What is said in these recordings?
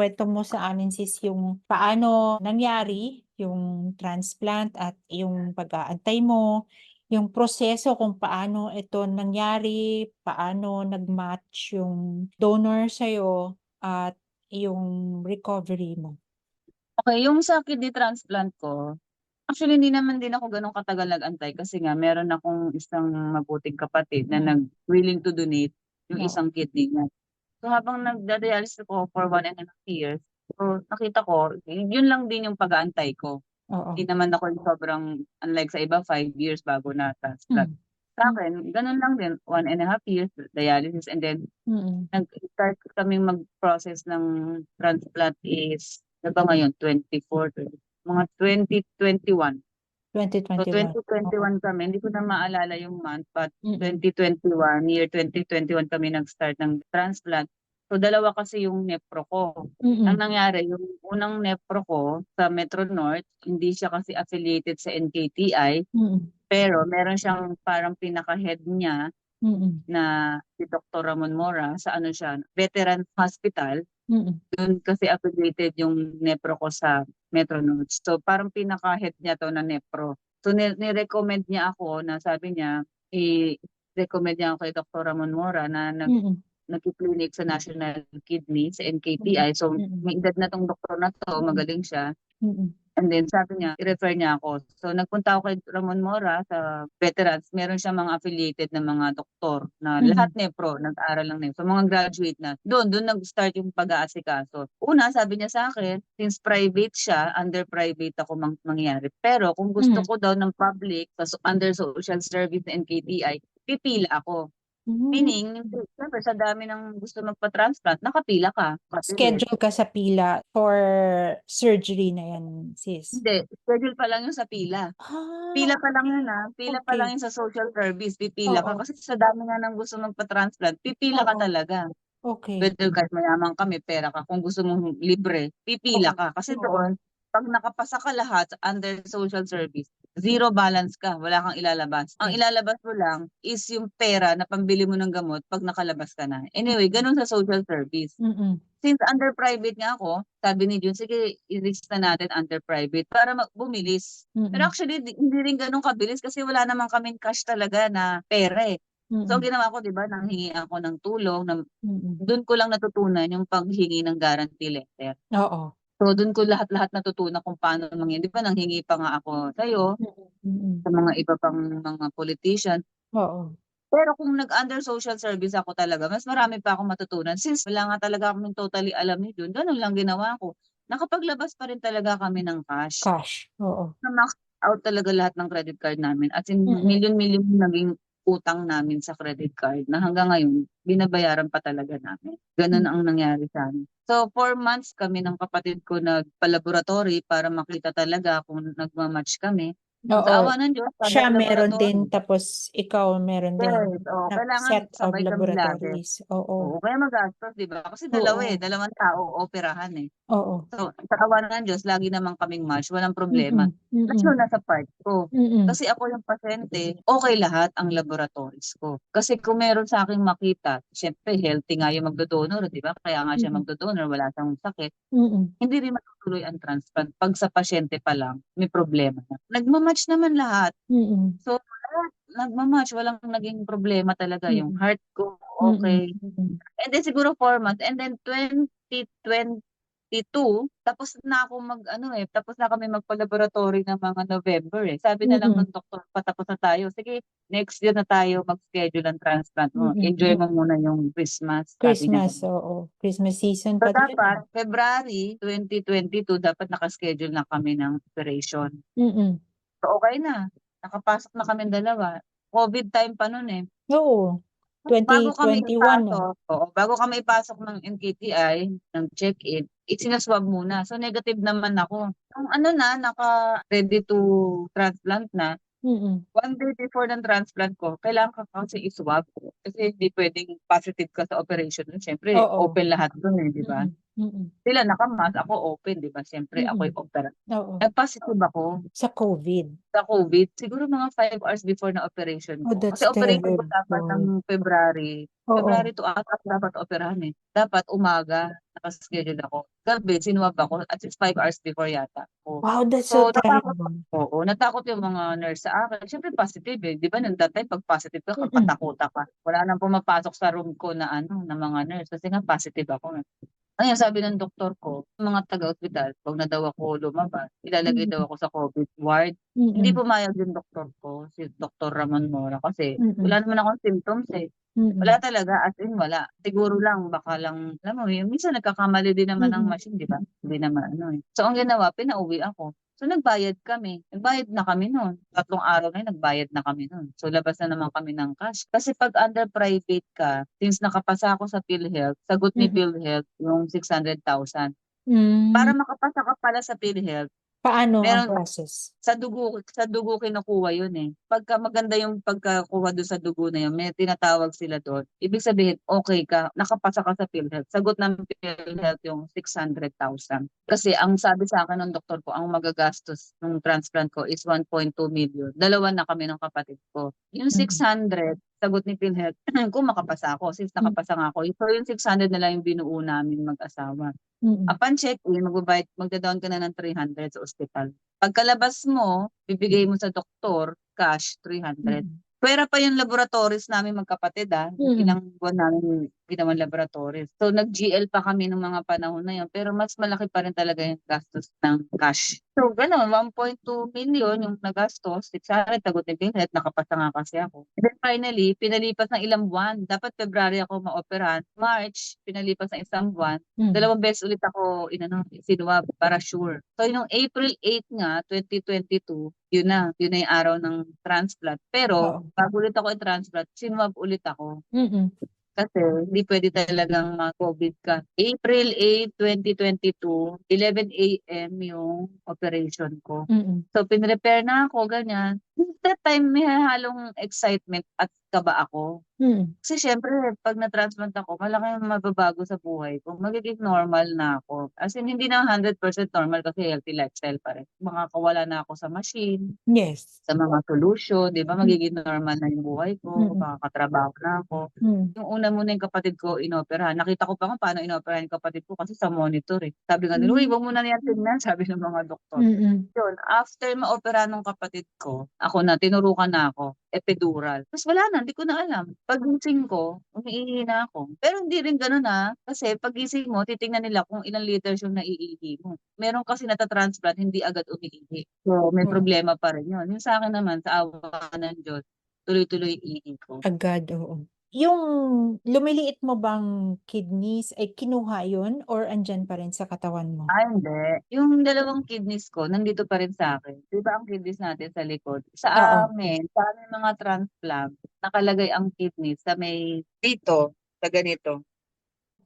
ikwento mo sa amin sis yung paano nangyari yung transplant at yung pag-aantay mo, yung proseso kung paano ito nangyari, paano nag-match yung donor sa'yo at yung recovery mo. Okay, yung sa kidney transplant ko, actually hindi naman din ako gano'n katagal nag-antay kasi nga meron akong isang mabuting kapatid na willing to donate yung Oo, isang kidney niya. So habang nagda-dialysis ako for 1.5 years, so nakita ko yun lang din yung pag-aantay ko. oo. Hindi naman ako yung sobrang unlike sa iba 5 years bago na-transplant. Hmm. Sa'kin gano'n lang din 1.5 years dialysis and then Mm. nag-start kaming mag-process ng transplant is ano ba ngayon 24, mga 2021. So 2021. Oo. 2021 kami, hindi ko na maalala yung month but Mm. 2021, year 2021 kami nag-start ng transplant. So dalawa kasi yung nephro ko. Ang Mm. nangyari yung unang nephro ko sa Metro North, hindi siya kasi affiliated sa NKTI, Mm. pero meron siyang parang pinaka-head niya Mm. na si Dr. Ramon Mora sa ano siya, Veteran Hospital. Mm. Dun kasi affiliated yung nephro ko sa Metro North. So parang pinaka-head niya 'to na nephro. So ni-recommend niya ako na sabi niya, i-recommend niya ako kay Dr. Ramon Mora na Mm. nagki-clinic sa National Kidney sa Mm. NKTI. So Mm. may edad na 'tong doktor na 'to, Mm. magaling siya. Mm. And then sabi niya, i-refer niya ako. So nagpunta ako kay Ramon Mora sa veterans. Meron siyang mga affiliated na mga doktor na lahat Mm. nephro, nag-aaral ng nephro. So mga graduate na. Doon nag-start yung pag-aasikaso. Una, sabi niya sa akin, since private siya, under private ako mangyayari. Pero kung gusto Mm. ko daw ng public, under social service na NKTI, pipila ako. Hmm. Meaning, siyempre sa dami ng gusto magpa-transplant, nakapila ka. Kasi Schedule ka sa pila for surgery na yan, sis? hindi, schedule pa lang yung sa pila. Pila pa lang yun, Okey. pila pa lang Okey. yun sa social service, pipila ka Oo. kasi sa dami nga ng gusto magpa-transplant, pipila ka Oo. talaga. Okey. Whether kahit mayaman ka, may pera ka, kung gusto mong libre, pipila Oo. ka. Kasi Oo. doon, 'pag nakapasa ka lahat under social service, zero balance ka, wala kang ilalabas. Ang Yes. ilalabas mo lang is yung pera na pambili mo ng gamot 'pag nakalabas ka na. Anyway, Mm. gano'n sa social service. Mm. Since under private nga ako, sabi ni Jun, "Sige, i-risk na natin under private para bumilis." Pero Mm. actually hindi rin gano'n kabilis kasi wala naman kaming cash talaga na pera, eh. So ang Mm. ginawa ko 'di ba, nanghingi ako ng tulong Mm. dun ko lang natutunan yung paghingi ng guarantee letter. Oo. So dun ko lahat-lahat natutunan kung paano 'di ba nanghingi pa nga ako sa'yo, Mm. Mm. sa mga iba pang mga politician. Oo. Pero kung nag-under social service ako talaga, mas marami pa akong matutunan since wala nga talaga kaming totally alam ni Jun, ganun lang ginawa ko. Nakapaglabas pa rin talaga kami ng cash. Cash. Oo. Na-max out talaga lahat ng credit card namin as in Mm. milyon-milyon yung naging utang namin sa credit card na hanggang ngayon binabayaran pa talaga namin. Ganun Hmm. ang nangyari sa'min. So 4 months kami ng kapatid ko nagpa-laboratory para makita talaga kung nagma-match kami. So sa Oo. awa ng Diyos sa Siya meron din laboratory. tapos ikaw meron din Yes, oo, na kailangan set of sabay kami lagi. laboratories. Oo. Oo, kaya magastos 'di ba? Kasi dalawa, Oo. dalawang tao ooperahan, eh. Oo. So, sa awa ng Diyos lagi naman kaming match, walang problema. Mm. Mm. Kaso nasa part ko. Mm. Kasi ako yung pasyente, okey lahat ang laboratories ko. Kasi kung meron sa'king makita, siyempre healthy nga yung magdo-donor 'di ba? Kaya nga siya Mm. magdo-donor, wala siyang sakit. Mm. Hindi rin matutuloy ang transplant 'pag sa pasyente pa lang may problema na. Nagma-match naman lahat. Mm. So, lahat nagma-match, walang naging problema talaga, yung Mm. heart ko Mm. okey. Mm. And then siguro 4 months and then 2022 tapos na ako mag-ano, eh, tapos na kami magpa-laboratory ng mga November, eh. Sabi na lang Mm. ng doktor, "Patapos na tayo, sige next year na tayo mag-schedule ng transplant mo. Mm. Enjoy mo Mm. muna yung Christmas." Sabi niya Christmas, gano'n. oo. Christmas season So pa din, dapat eh. February 2022 dapat naka-schedule na kami ng operation. Mm. So okey na, nakapasok na kaming dalawa. Covid time pa nun, eh. Oo. Bago kami ipasok ng NKTI, ng check-in, isina-swab muna. So negative naman ako. Nung ano na, naka-ready to transplant na, Mm. 1 day before ng transplant ko, kailangan ka kasi i-swab. Kasi hindi puwedeng positive ka sa operation nun, siyempre Oo. open lahat dun, eh, 'di ba? Mm. Mm. Sila naka-mask, ako open, 'di ba? Siyempre ako'y Mm. opera. Oo. Nag-positive ako Sa COVID. sa COVID, siguro mga 5 hours before ng operation Oh, ko. that's Kasi operation ko dapat terrible. ng February. Oo. February 2 ata ako dapat operahan, eh. Dapat umaga, naka-schedule ako. Gabi sinuwab ako at least 5 hours before yata ako. Wow, that's so So, natakot terrible. oo, natakot yung mga nurse sa akin. Siyempre positive, eh, 'di ba nung that time 'pag positive ka Mm. katakutan ka. Wala nang pumapasok sa room ko na ano, na mga nurse kasi nga positive ako, eh. Ayun sabi ng doktor ko, mga taga-ospital 'pag na daw ako lumabas, ilalagay Mm. daw ako sa COVID ward. Hindi Mm. pumayag yung doktor ko, si Doktor Ramon Mora kasi Mm. wala naman akong symptoms, eh. Wala Mm. talaga, as in wala. Siguro lang baka lang alam mo yun, minsan nagkakamali din naman ng Mm. machine, 'di ba? Hindi naman ano, eh. So ang ginawa pinauwi ako. So nagbayad kami, nagbayad na kami nun, 3 araw na yun nagbayad na kami nun. So labas na naman kami ng cash. Kasi 'pag under private ka, since nakapasa ako sa PhilHealth, sagot ni Mm. PhilHealth yung 600,000. Hmm. Para makapasa ka pala sa PhilHealth, Paano ang meron process? sa dugo kinukuha yun, eh. Pagka maganda yung pagkakuha dun sa dugo na yun, may tinatawag sila dun, ibig sabihin okey ka, nakapasa ka sa PhilHealth. Sagot ng PhilHealth yung 600,000. Kasi ang sabi sa'kin ng doktor ko, ang magagastos nung transplant ko is 1.2 million. Dalawa na kami ng kapatid ko. Yung Mm. 600 sagot ni PhilHealth kung makapasa ako, since Hmm. nakapasa nga ako, so yung 600 na lang yung binuo namin mag-asawa. Mm. Upon check-in, magda-down ka na ng 300 sa ospital. Pagkalabas mo, bibigay mo sa doktor, cash 300. Mm. Pwera pa yung laboratories namin magkapatid, yung Mm. ilang buwan namin ginawang laboratories. So nag-GL pa kami nung mga panahon na yun, pero mas malaki pa rin talaga yung gastos ng cash. So gano'n, 1.2 million yung nagastos, 600 sagot ni PhilHealth, nakapasa nga kasi ako. And then finally, pinalipas ng ilang buwan, dapat February ako maoperahan, March pinalipas ng isang buwan, Mm. 2 beses ulit ako sinuwab para sure. So nung April 8 nga, 2022, yun na yung araw ng transplant. Pero Oo. bago ulit ako i-transplant, sinuwab ulit ako. Mm. Kasi hindi puwede talagang ma-COVID ka. April 8, 2022, 11 AM yung operation ko. Mm. So pinrepare na ako ganyan. That time may hahalong excitement at kaba ako. Mm. Kasi siyempre 'pag na-transplant ako malaki ang mababago sa buhay ko, magiging normal na ako. As in hindi na 100% normal kasi healthy lifestyle pa rin. Makakawala na ako sa machine, Yes. sa mga solution, 'di ba Mm. magiging normal na yung buhay ko, Mm. makakatrabaho na ako. Mm. Yung una muna yung kapatid ko inoperahan, nakita ko pa nga paano inoperahan yung kapatid ko kasi sa monitor, eh. Sabi nga nila, "Uy, Hmm. wag mo na yan tingnan," sabi ng mga doktor. Mm. Yun, after maoperahan nung kapatid ko, ako na tinurukan na ako, epidural. Ta's wala na, hindi ko na alam. Paggising ko, umiihi na ako. Pero hindi rin gano'n, kasi paggising mo titingnan nila kung ilang liters yung naiihi mo. Meron kasi nata-transplant hindi agad umiihi. So, may Oo. problema pa rin yun. Yung sa'kin naman sa awa ng Diyos, tuloy-tuloy ihi ko. Agad, oo. Yung lumiliit mo bang kidneys ay kinuha yun or andiyan pa rin sa katawan mo? Hindi. Yung 2 kidneys ko nandito pa rin sa'kin. 'Di ba ang kidneys natin sa likod? Oo. Sa aming mga transplant, nakalagay ang kidney sa may dito, sa ganito,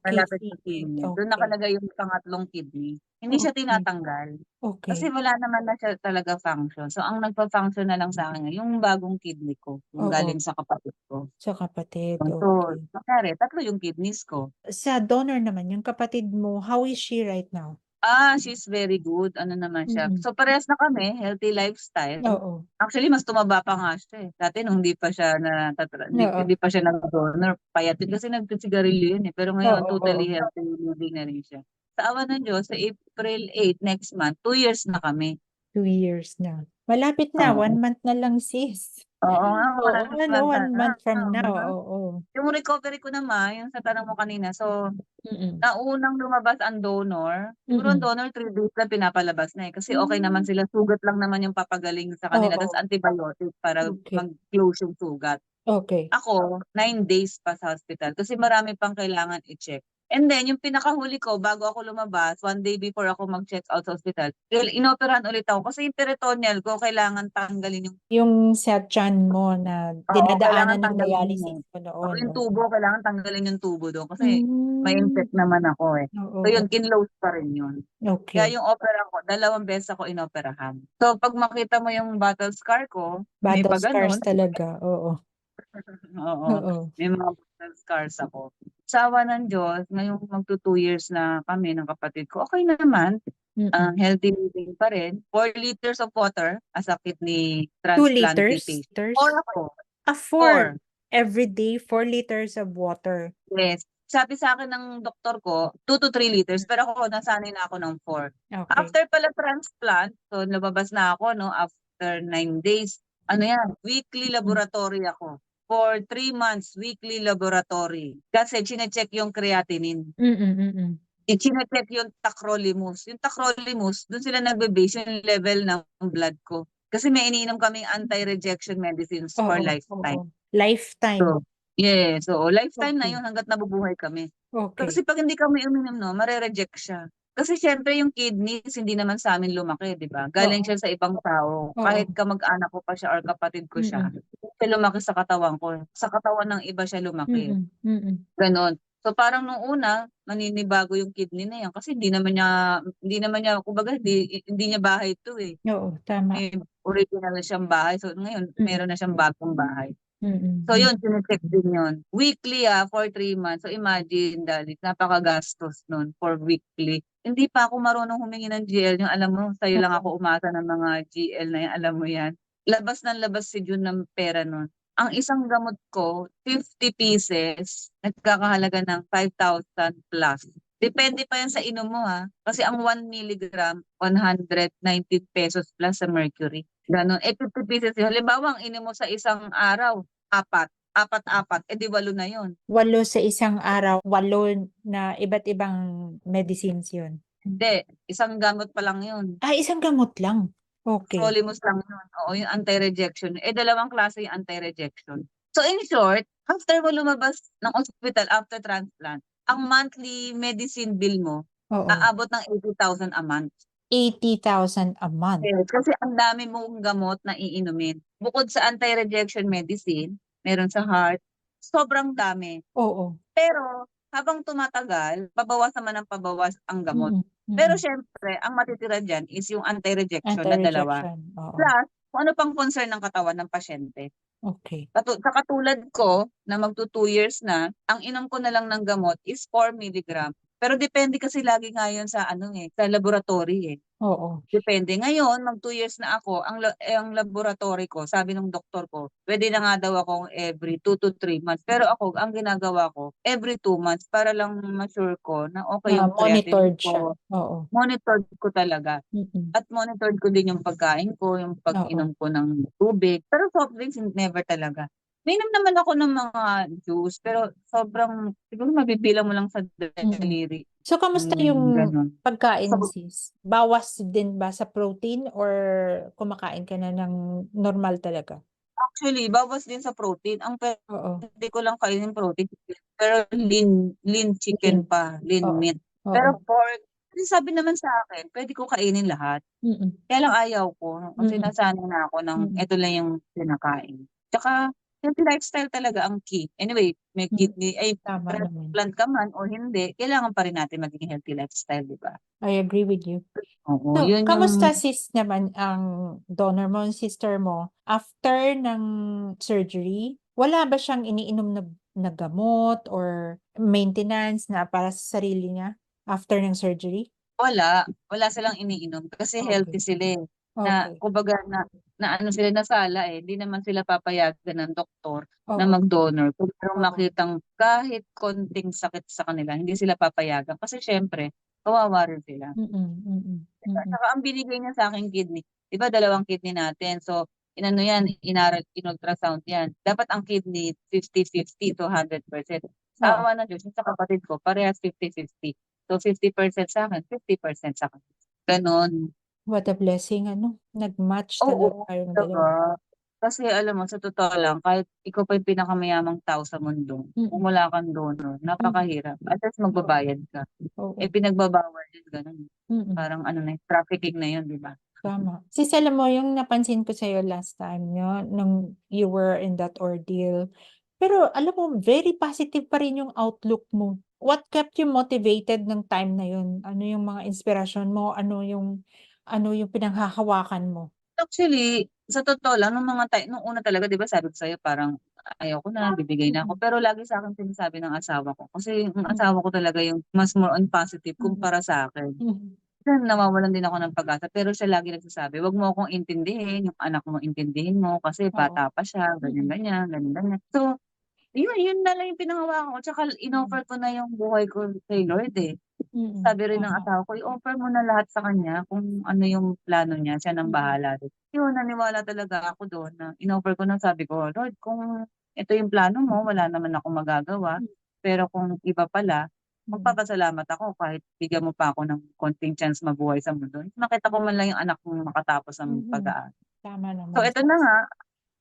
malapit sa Casing, kidney. Dun okey. nakalagay yung pangatlong kidney. Hindi siya Okey. tinatanggal. Kasi Okey. wala naman na siya talaga function. So, ang nagfa-function na lang sa'kin ngayon yung bagong kidney ko, yung Oo, galing sa kapatid ko. sa kapatid, So, okey. nangyari 3 yung kidneys ko. Sa donor naman, yung kapatid mo, how is she right now? She's very good, ano naman siya, Mm. so parehas na kami, healthy lifestyle. Oo. Actually mas tumaba pa nga siya, eh. Dati nung hindi pa siya hindi Oo. hindi pa siya nag-donor, payat din kasi nagsigarilyo yun, eh, pero ngayon Oo, oo. totally healthy living na rin siya. Sa awa ng Diyos sa April 8 next month, 2 years na kami. 2 years na. Malapit na, Oo. 1 month na lang sis. Oo nga, Oo, 1 ano, month 1 na, month from now, mhm. oo. Yung recovery ko naman, yung sa tanong mo kanina, so Mm. naunang lumabas ang donor, siguro ang Mm. donor 3 days lang pinapalabas na, eh, kasi okey naman Hmm. sila, sugat lang naman yung papagaling sa kanila ta's Oo, antibiotic para okey. mag-close yung sugat. Okey. Ako, 9 days pa sa hospital kasi marami pang kailangan i-check. And then yung pinakahuli ko bago ako lumabas, 1 day before ako mag-check out sa ospital, inoperahan ulit ako kasi yung peritoneal ko kailangan tanggalin yung Yung sa tiyan mo na oo, kailangan dinadaanan ng tanggalin yun. dialysis mo Oo, noon, yung oo. tubo kailangan tanggalin yung tubo dun kasi may Hmm. infect naman ako, eh. Oo, So yun, oo. kinlose pa rin yun. Kaya Okey. yung opera ko, 2 beses ako inoperahan. So 'pag makita mo yung battle scar ko, may Battle scars pa-ganon. talaga, oo. Oo, Oo. may mga battle scars ako. Sa awa ng Diyos, ngayong magtu-2 years na kami ng kapatid ko, okey na naman. Mm. Healthy living pa rin. 4 liters of water as a kidney 2 transplantee liters? patient. 4 ako, 4. Every day, 4 liters of water. Yes. sabi sa'kin ng doktor ko 2 to 3 liters pero ako nasanay na ako ng 4. Okay. After pala transplant, so lumabas na ako 'no, after 9 days, ano 'yan, weekly laboratory ako. For 3 months, weekly laboratory. Kasi chine-check yung creatinine. Mm. Chine-check yung tacrolimus. Yung tacrolimus, dun sila nagbe-base yung level ng blood ko. Kasi may iniinom kaming anti-rejection medicines for Oo, lifetime. oo. Lifetime. So, yes. Oo, lifetime na Okay. yun hangga't nabubuhay kami. Okay. Kasi 'pag hindi kami uminom 'no, mare-reject siya. Kasi siyempre yung kidneys hindi naman sa'min lumaki, 'di ba? Galing Oo, siya sa ibang tao. oo. Kahit kamag-anak ko pa siya or kapatid ko siya, Mm. hindi siya lumaki sa katawan ko. Sa katawan ng iba siya lumaki, Mm. gano'n. So, parang nung una, maninibago yung kidney na 'yan kasi hindi naman niya kumbaga hindi niya bahay 'to, eh. Oo, tama. May original na siyang bahay. So, ngayon Mm. meron na siyang bagong bahay. So Mm. yun, chine-check din yun. Weekly for 3 months. So imagine Dalit, napakagastos nun for weekly. Hindi pa ako marunong humingi ng GL, yung alam mo sa'yo lang Oo. ako umasa ng mga GL na yan, alam mo yan. Labas ng labas si Jun ng pera nun. Ang isang gamot ko, 50 pieces, nagkakahalaga ng 5,000 plus. Depende pa yan sa inom mo kasi ang 1 milligram, 119 pesos plus sa mercury. Gano'n. 50 pieces yun. Halimbawa, ang inom mo sa isang araw, apat-apat, di 8 na yun. 8 sa isang araw, 8 na iba't ibang medicines yun. Hindi, isang gamot pa lang yun. Isang gamot lang. Okay. Solimus lang yun. Oo, yung anti-rejection. Dalawang klase yung anti-rejection. So in short, after mo lumabas ng ospital after transplant, ang monthly medicine bill mo, Oo. aabot ng 80,000 a month. 80,000 a month. Yes, kasi ang dami mong gamot na iinumin. Bukod sa anti-rejection medicine, meron sa heart, sobrang dami. Oo. Pero habang tumatagal, pabawas naman ng pabawas ang gamot. Pero Mm. siyempre, ang matitira diyan is yung anti-rejection na 2. Anti-rejection. Oo. Plus, kung ano pang concern ng katawan ng pasyente. Okay. Sa katulad ko na magtu 2 years na, ang inom ko na lang ng gamot is 4 milligram. Pero depende kasi lagi nga yun sa sa laboratory. Oo. Depende. Ngayon, mag 2 years na ako, ang laboratory ko, sabi ng doktor ko, puwede na nga daw akong every 2 to 3 months. Pero ako, ang ginagawa ko, every 2 months para lang ma-sure ko na okey Na yung creatinine monitored siya. ko. Oo. Monitored ko talaga. Mm. At monitored ko din yung pagkain ko, yung Oo. pag-inom ko ng tubig. Pero soft drinks, never talaga. Uminom naman ako ng mga juice, pero sobrang siguro mabibilang mo lang sa Mm. daliri, So, kamusta yung gano'n. pagkain So sis? Bawas din ba sa protein or kumakain ka na ng normal talaga? actually, bawas din sa protein. Ang Oo. puwede ko lang kainin protein, pero lean chicken Chicken. pa, lean Oo. meat. Oo. Pero pork, kasi sabi naman sa'kin puwede ko kainin lahat. Mm. Kaya lang ayaw ko kasi Mm. nasanay na ako ng Mm. eto lang yung kinakain. Tsaka healthy lifestyle talaga ang key. Anyway, may Mm. Tama naman. transplant ka man o hindi, kailangan pa rin natin maging healthy lifestyle, 'di ba? I agree with you. Oo, So, yun yung kamusta sis naman ang donor mo, ang sister mo, after ng surgery? Wala ba siyang iniinom na gamot or maintenance na para sa sarili niya after ng surgery? wala silang iniinom kasi Okay. healthy sila, na Okay. kumbaga na ano sila, nasala, hindi naman sila papayagan ng doktor na Oo. mag-donor kung merong Oo. makitang kahit konting sakit sa kanila, hindi sila papayagan kasi siyempre kawawa rin sila. Mm. Saka ang binigay niya sa'king kidney, 'di ba 2 kidney natin, so inano yan, in-ultrasound yan. Dapat ang kidney 50-50 to 100%. Sa Oo. awa ng Diyos, yung sa kapatid ko parehas 50-50. So 50% sa'kin, 50% sa kanya, gano'n. What a blessing ano, nag-match talaga Oo, kayong 'di dalawa. ba? Kasi alam mo sa totoo lang, kahit ikaw pa yung pinakamayamang tao sa mundo, kung Mm. wala kang donor Mm. napakahirap, at least Oo. magbabayad ka. Oo. Pinagbabawal yun, gano'n. Mm. Parang ano na, trafficking na yun, 'di ba? Tama. Sis, alam mo yung napansin ko sa'yo last time nung you were in that ordeal, pero alam mo very positive pa rin yung outlook mo. What kept you motivated ng time na yun? Ano yung mga inspirasyon mo? Ano yung pinanghahawakan mo? Actually, sa totoo lang nung una talaga 'di ba sabi ko sa'yo parang ayaw ko na, bibigay na ako, Mm. pero lagi sa'kin sinasabi ng asawa ko, kasi yung Mm. asawa ko talaga yung mas more on positive Mm. kumpara sa'kin. Mm. Minsan nawawalan din ako ng pag-asa, pero siya lagi nagsasabi, "Wag mo akong intindihin, yung anak mo intindihin mo kasi Oo. bata pa siya, ganyan, Mm. ganyan, ganyan, ganyan." So, yun na lang yung pinangahawakan ko, tsaka Mm. inoffer ko na yung buhay ko kay Lord, eh. Sabi rin ng Tama. asawa ko, i-offer mo na lahat sa kanya kung ano yung plano niya, siya ng Mm. bahala dun. Yun, naniwala talaga ako dun na inoffer ko na, sabi ko, "Lord, kung ito yung plano mo, wala naman akong magagawa, Hmm. pero kung iba pala, Mm. magpapasalamat ako kahit bigyan mo pa ako ng konting chance mabuhay sa mundo. Makita ko man lang yung anak kong makatapos ng Mm. pag-aaral." Tama So naman eto na sis. nga,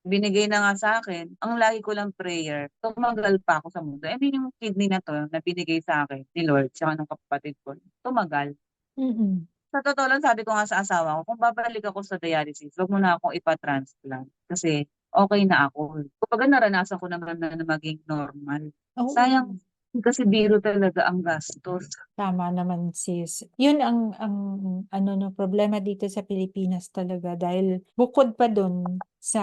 binigay na nga sa'kin, ang lagi ko lang prayer, tumagal pa ako sa mundo. I mean yung kidney na 'to na binigay sa'kin ni Lord tsaka ng kapatid ko, tumagal. Mm. Sa totoo lang sabi ko nga sa asawa ko, kung babalik ako sa dialysis, wag mo na akong ipa-transplant kasi okey na ako. Kumbaga naranasan ko naman na maging normal. Oo. Sayang kasi biro talaga ang gastos. Tama naman sis. Yun ang ano 'no, problema dito sa Pilipinas talaga dahil bukod pa dun sa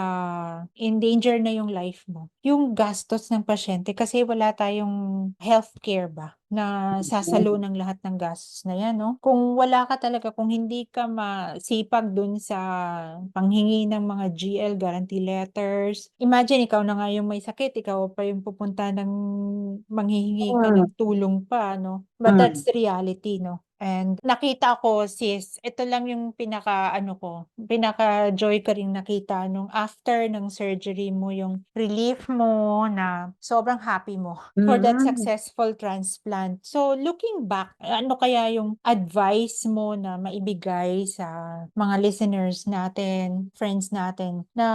in danger na yung life mo, yung gastos ng pasyente kasi wala tayong healthcare ba na sasalo Mm, ng lahat ng gastos na yan 'no. Kung wala ka talaga, kung hindi ka masipag dun sa panghingi ng mga GL, guarantee letters, imagine ikaw na nga yung may sakit, ikaw pa yung pupunta ng manghihingi ka hmm, ng tulong pa 'no. But hmm, that's the reality 'no, and nakita ko sis, ito lang yung pinaka-ano ko, pinaka-joy ko ring nakita nung after ng surgery mo, yung relief mo na sobrang happy mo for that mm. successful transplant. So looking back, ano kaya yung advice mo na maibigay sa mga listeners natin, friends natin na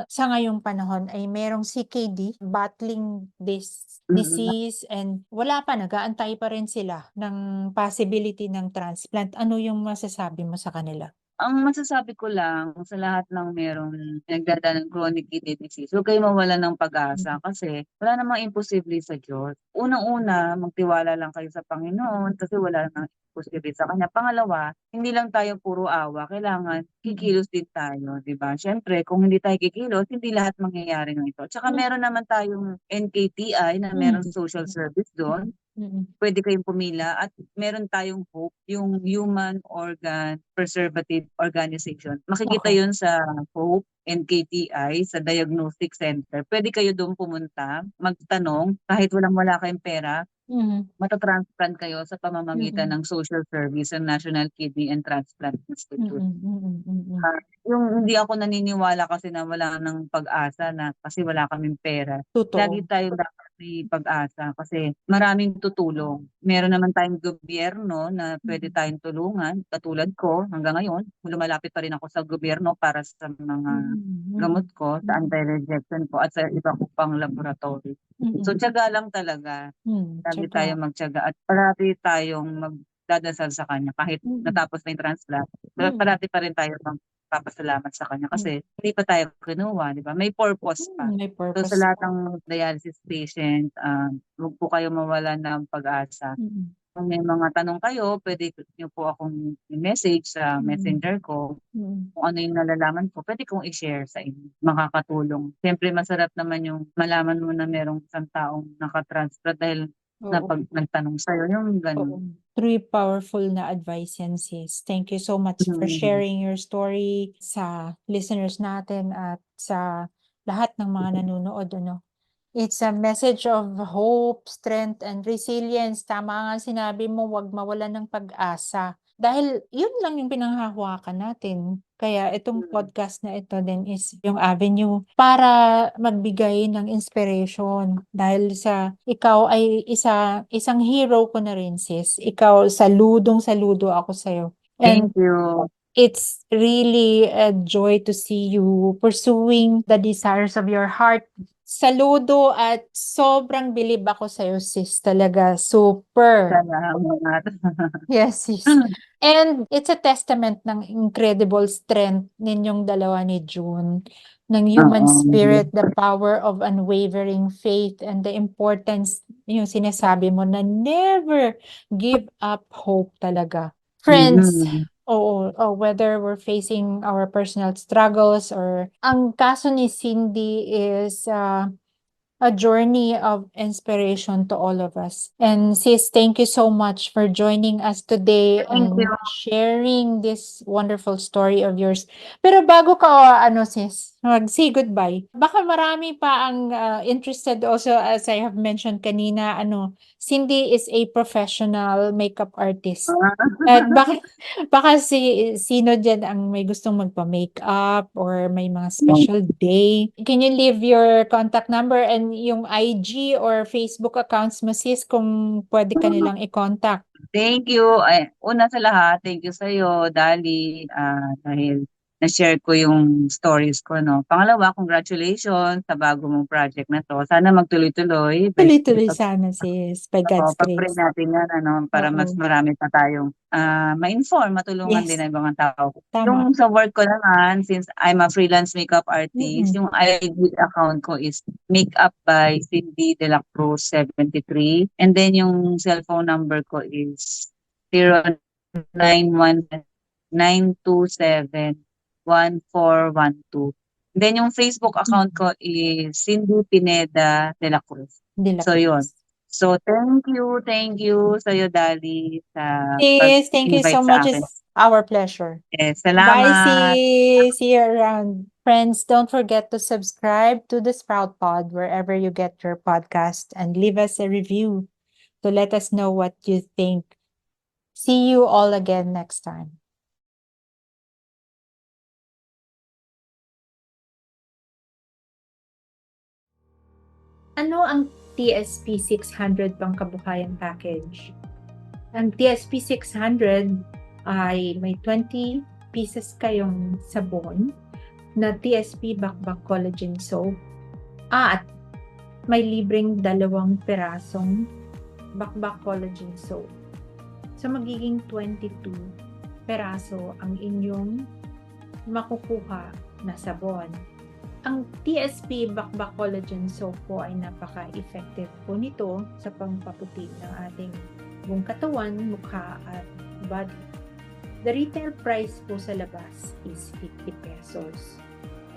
sa ngayong panahon ay merong CKD, battling this Mm. disease and wala pa, nag-aantay pa rin sila ng possibility ng transplant. Ano yung masasabi mo sa kanila? Ang masasabi ko lang sa lahat ng merong pinagdadaanan ng chronic kidney disease, huwag kayong mawalan ng pag-asa Mm. kasi wala namang imposible sa Diyos. Unang-una, magtiwala lang kayo sa Panginoon kasi wala namang imposible sa Kanya. Pangalawa, hindi lang tayo puro awa, kailangan Mm. kikilos din tayo, 'di ba? Siyempre kung hindi tayo kikilos, hindi lahat mangyayari ng ito. Tsaka Mm. meron naman tayong NKTI na Hmm. merong social service do'n. Mm. Puwede kayong pumila at meron tayong HOPE, yung Human Organ Preservative Organization. Makikita Okey. yun sa HOPE, NKTI, sa Diagnostic Center. Puwede kayo dun pumunta, magtanong kahit walang-wala kayong pera, Mhm. mata-transplant kayo sa pamamagitan Mm. ng social service ng National Kidney and Transplant Mm. Institute. Mm. Mm. Yung hindi ako naniniwala kasi na wala ng pag-asa na kasi wala kaming pera. Lagi Totoo. tayong dapat may pag-asa kasi maraming tutulong. Meron naman tayong gobyerno na puwede Mm. tayong tulungan, katulad ko hanggang ngayon lumalapit pa rin ako sa gobyerno para sa mga Mm. gamot Mm. ko, sa Mm. anti-rejection ko at sa iba ko pang laboratory. So Mm. tiyaga lang talaga. Lagi Tiyaga. tayong magtiyaga at parati tayong magdadasal sa kanya kahit Mm. natapos na yung transplant, Mm. parati pa rin tayo magpapasalamat sa kanya Hmm. kasi hindi pa tayo kinuha, 'di ba? May purpose pa. May So sa purpose lahat pa. ng dialysis patient, huwag po kayong mawalan ng pag-asa. Mm. Kung may mga tanong kayo, puwede niyo po akong i-message sa Mm. Messenger ko. Mm. Kung ano yung nalalaman ko, puwede kong i-share sa inyo, makakatulong. Siyempre masarap naman yung malaman mo na merong isang taong naka-transplant dahil Oo. nagtanong sa'yo, yung Oo. gano'n. Truly powerful na advice yan sis. Thank you so much for Mm. sharing your story sa listeners natin at sa lahat ng mga nanonood ano. It's a message of hope, strength, and resilience. Tama nga sinabi mo, 'wag mawalan ng pag-asa. Dahil yun lang yung pinanghahawakan natin. Kaya itong Mm. podcast na ito din is yung avenue para magbigay ng inspiration. Dahil sa ikaw ay isang hero ko na rin sis. Ikaw, saludong-saludo ako sa'yo. And Thank you. it's really a joy to see you pursuing the desires of your heart. Saludo at sobrang bilib ako sa'yo sis, talaga super. Salamat. Yes sis. And it's a testament ng incredible strength ninyong dalawa ni June, ng human Oo. spirit, the power of unwavering faith, and the importance, yung sinasabi mo na never give up hope talaga. Friends, Mm. oo, whether we're facing our personal struggles or ang kaso ni Cindy is a journey of inspiration to all of us. And sis, thank you so much for joining us today Thank you. and sharing this wonderful story of yours. Pero bago ka, sis, mag-say goodbye, baka marami pa ang interested also, as I have mentioned kanina, Cindy is a professional makeup artist. At baka sino diyan ang may gustong magpa-makeup or may mga special day. Can you leave your contact number and yung IG or Facebook accounts mo, sis, kung pwede ka nilang i-contact? Thank you. Ay, una sa lahat, thank you sa'yo, Dali, dahil na-share ko yung stories ko, no. Pangalawa, congratulations sa bago mong project na 'to. Sana magtuloy-tuloy by Tuloy-tuloy sana, sis, by God's pag-pray grace. natin 'yan ano, para mas Oo. marami pa tayong, ma-inform, matulungan din Yes, ng ibang tao. tama. Yung sa work ko naman, since I'm a freelance makeup artist, Mm. yung IG account ko is Makeup by Cindy De La Cruz 73, and then yung cellphone number ko is 0919271412. Then yung Facebook account ko is Cindy Pineda De La Cruz. De La So yun. Cruz. So thank you sa'yo, Dali, sa Sis, thank you so pag-invite much. sa akin. It's our pleasure. Bye, Salamat. sis. See you around. Friends, don't forget to subscribe to the Sprout Pod wherever you get your podcast and leave us a review to let us know what you think. See you all again next time. Ano ang TSP 600 Pangkabuhayan Package? Ang TSP 600 ay may 20 pieces kayong sabon na TSP Bakbak Collagen Soap at may libreng 2 pirasong Bakbak Collagen Soap. So magiging 22 peraso ang inyong makukuha na sabon. Ang TSP Bakbak Collagen Soap po ay napaka-effective po nito sa pangpaputi ng ating buong katawan, mukha at body. The retail price po sa labas is 50 pesos.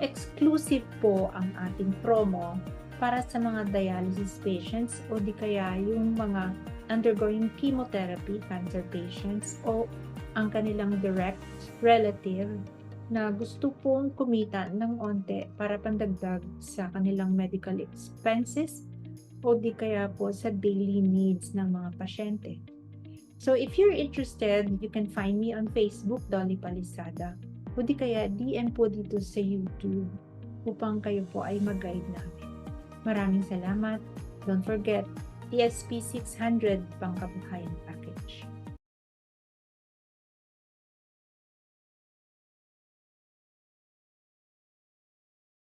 Exclusive po ang ating promo para sa mga dialysis patients o di kaya yung mga undergoing chemotherapy cancer patients o ang kanilang direct relative na gusto pong kumita ng onte para pandagdag sa kanilang medical expenses o di kaya po sa daily needs ng mga pasyente. So if you're interested, you can find me on Facebook, Dolly Palisada, o di kaya DM po dito sa YouTube upang kayo po ay mag-guide namin. Maraming salamat. Don't forget, TSP 600 Pangkabuhayan Package.